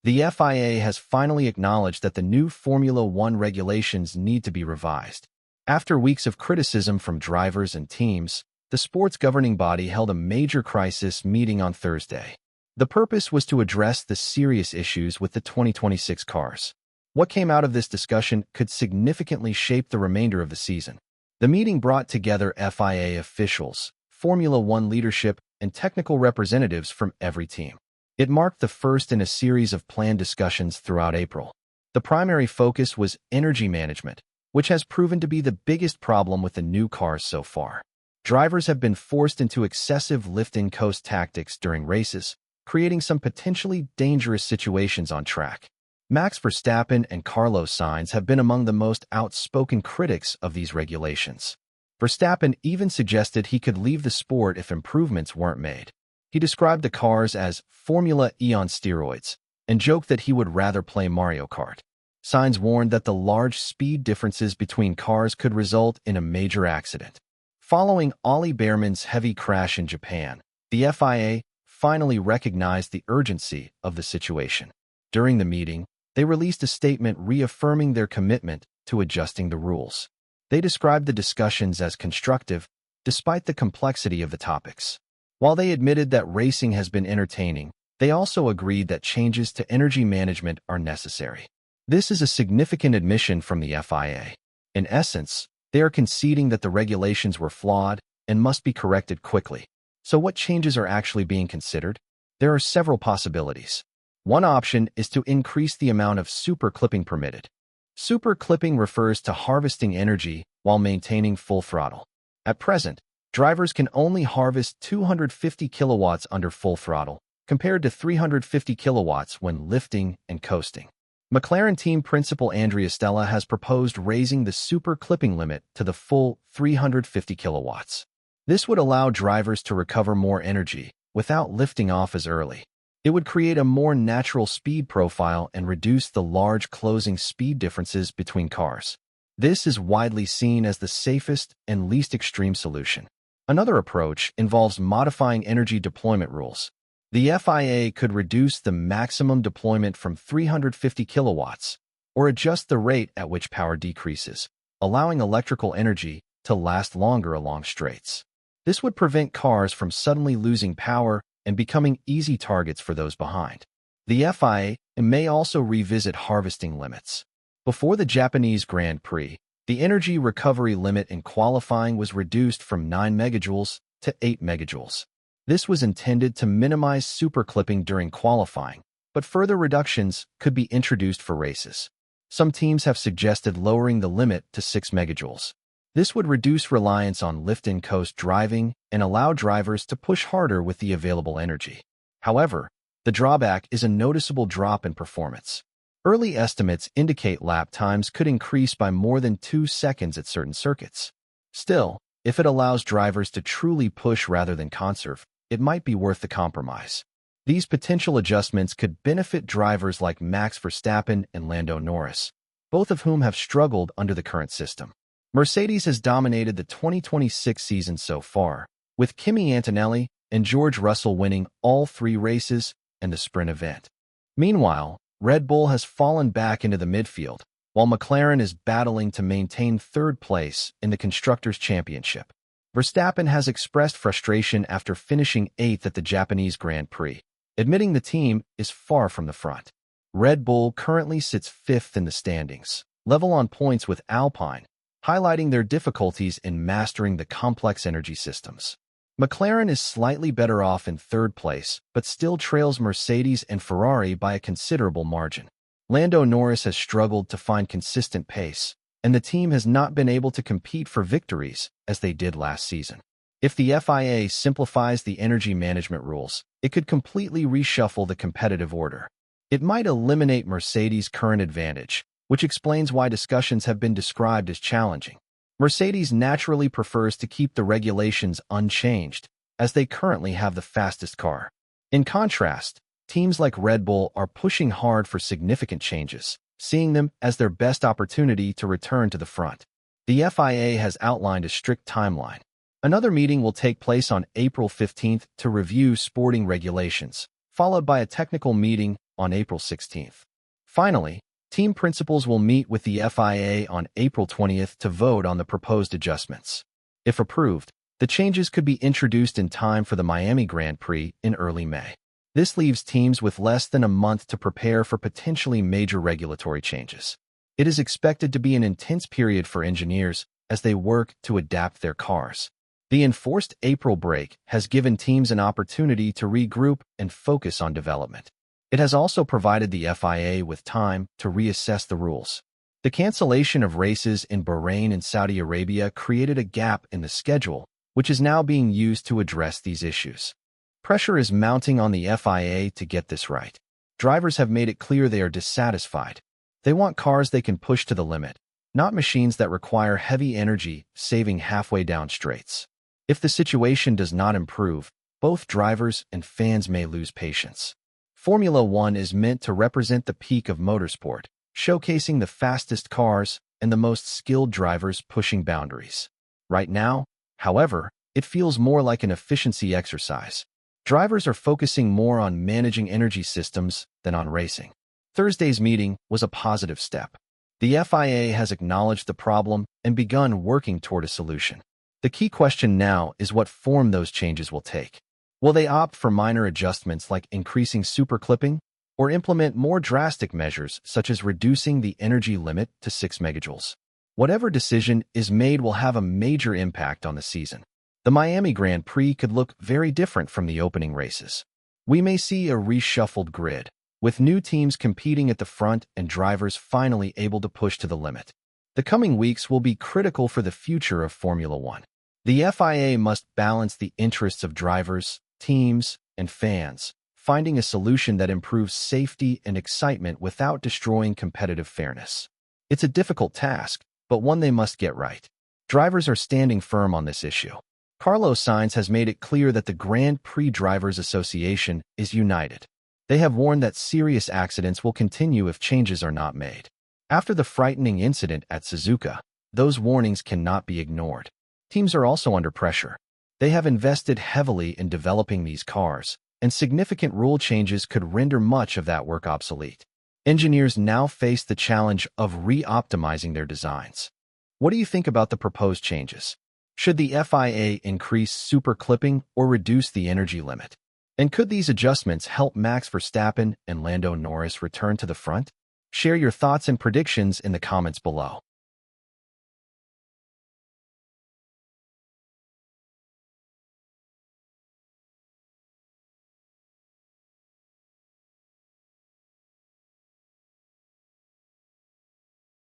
The FIA has finally acknowledged that the new Formula One regulations need to be revised. After weeks of criticism from drivers and teams, the sport's governing body held a major crisis meeting on Thursday. The purpose was to address the serious issues with the 2026 cars. What came out of this discussion could significantly shape the remainder of the season. The meeting brought together FIA officials, Formula One leadership, and technical representatives from every team. It marked the first in a series of planned discussions throughout April. The primary focus was energy management, which has proven to be the biggest problem with the new cars so far. Drivers have been forced into excessive lift-and-coast tactics during races, creating some potentially dangerous situations on track. Max Verstappen and Carlos Sainz have been among the most outspoken critics of these regulations. Verstappen even suggested he could leave the sport if improvements weren't made. He described the cars as Formula E on steroids and joked that he would rather play Mario Kart. Sainz warned that the large speed differences between cars could result in a major accident. Following Ollie Behrman's heavy crash in Japan, the FIA finally recognized the urgency of the situation. During the meeting, they released a statement reaffirming their commitment to adjusting the rules. They described the discussions as constructive, despite the complexity of the topics. While they admitted that racing has been entertaining, they also agreed that changes to energy management are necessary. This is a significant admission from the FIA. In essence, they are conceding that the regulations were flawed and must be corrected quickly. So what changes are actually being considered? There are several possibilities. One option is to increase the amount of super clipping permitted. Super clipping refers to harvesting energy while maintaining full throttle. At present, drivers can only harvest 250 kilowatts under full throttle, compared to 350 kilowatts when lifting and coasting. McLaren team principal Andrea Stella has proposed raising the super clipping limit to the full 350 kilowatts. This would allow drivers to recover more energy without lifting off as early. It would create a more natural speed profile and reduce the large closing speed differences between cars. This is widely seen as the safest and least extreme solution. Another approach involves modifying energy deployment rules. The FIA could reduce the maximum deployment from 350 kilowatts or adjust the rate at which power decreases, allowing electrical energy to last longer along straights. This would prevent cars from suddenly losing power and becoming easy targets for those behind. The FIA may also revisit harvesting limits. Before the Japanese Grand Prix, the energy recovery limit in qualifying was reduced from 9 megajoules to 8 megajoules. This was intended to minimize superclipping during qualifying, but further reductions could be introduced for races. Some teams have suggested lowering the limit to 6 megajoules. This would reduce reliance on lift-and-coast driving and allow drivers to push harder with the available energy. However, the drawback is a noticeable drop in performance. Early estimates indicate lap times could increase by more than 2 seconds at certain circuits. Still, if it allows drivers to truly push rather than conserve, it might be worth the compromise. These potential adjustments could benefit drivers like Max Verstappen and Lando Norris, both of whom have struggled under the current system. Mercedes has dominated the 2026 season so far, with Kimi Antonelli and George Russell winning all 3 races and the sprint event. Meanwhile, Red Bull has fallen back into the midfield, while McLaren is battling to maintain 3rd place in the Constructors' Championship. Verstappen has expressed frustration after finishing 8th at the Japanese Grand Prix, admitting the team is far from the front. Red Bull currently sits 5th in the standings, level on points with Alpine, highlighting their difficulties in mastering the complex energy systems. McLaren is slightly better off in 3rd place, but still trails Mercedes and Ferrari by a considerable margin. Lando Norris has struggled to find consistent pace, and the team has not been able to compete for victories as they did last season. If the FIA simplifies the energy management rules, it could completely reshuffle the competitive order. It might eliminate Mercedes' current advantage, which explains why discussions have been described as challenging. Mercedes naturally prefers to keep the regulations unchanged, as they currently have the fastest car. In contrast, teams like Red Bull are pushing hard for significant changes, seeing them as their best opportunity to return to the front. The FIA has outlined a strict timeline. Another meeting will take place on April 15th to review sporting regulations, followed by a technical meeting on April 16th. Finally, team principals will meet with the FIA on April 20th to vote on the proposed adjustments. If approved, the changes could be introduced in time for the Miami Grand Prix in early May. This leaves teams with less than a month to prepare for potentially major regulatory changes. It is expected to be an intense period for engineers as they work to adapt their cars. The enforced April break has given teams an opportunity to regroup and focus on development. It has also provided the FIA with time to reassess the rules. The cancellation of races in Bahrain and Saudi Arabia created a gap in the schedule, which is now being used to address these issues. Pressure is mounting on the FIA to get this right. Drivers have made it clear they are dissatisfied. They want cars they can push to the limit, not machines that require heavy energy saving halfway down straights. If the situation does not improve, both drivers and fans may lose patience. Formula One is meant to represent the peak of motorsport, showcasing the fastest cars and the most skilled drivers pushing boundaries. Right now, however, it feels more like an efficiency exercise. Drivers are focusing more on managing energy systems than on racing. Thursday's meeting was a positive step. The FIA has acknowledged the problem and begun working toward a solution. The key question now is what form those changes will take. Will they opt for minor adjustments like increasing superclipping, or implement more drastic measures such as reducing the energy limit to 6 megajoules? Whatever decision is made will have a major impact on the season. The Miami Grand Prix could look very different from the opening races. We may see a reshuffled grid, with new teams competing at the front and drivers finally able to push to the limit. The coming weeks will be critical for the future of Formula One. The FIA must balance the interests of drivers, teams, and fans, finding a solution that improves safety and excitement without destroying competitive fairness. It's a difficult task, but one they must get right. Drivers are standing firm on this issue. Carlos Sainz has made it clear that the Grand Prix Drivers Association is united. They have warned that serious accidents will continue if changes are not made. After the frightening incident at Suzuka, those warnings cannot be ignored. Teams are also under pressure. They have invested heavily in developing these cars, and significant rule changes could render much of that work obsolete. Engineers now face the challenge of re-optimizing their designs. What do you think about the proposed changes? Should the FIA increase superclipping or reduce the energy limit? And could these adjustments help Max Verstappen and Lando Norris return to the front? Share your thoughts and predictions in the comments below.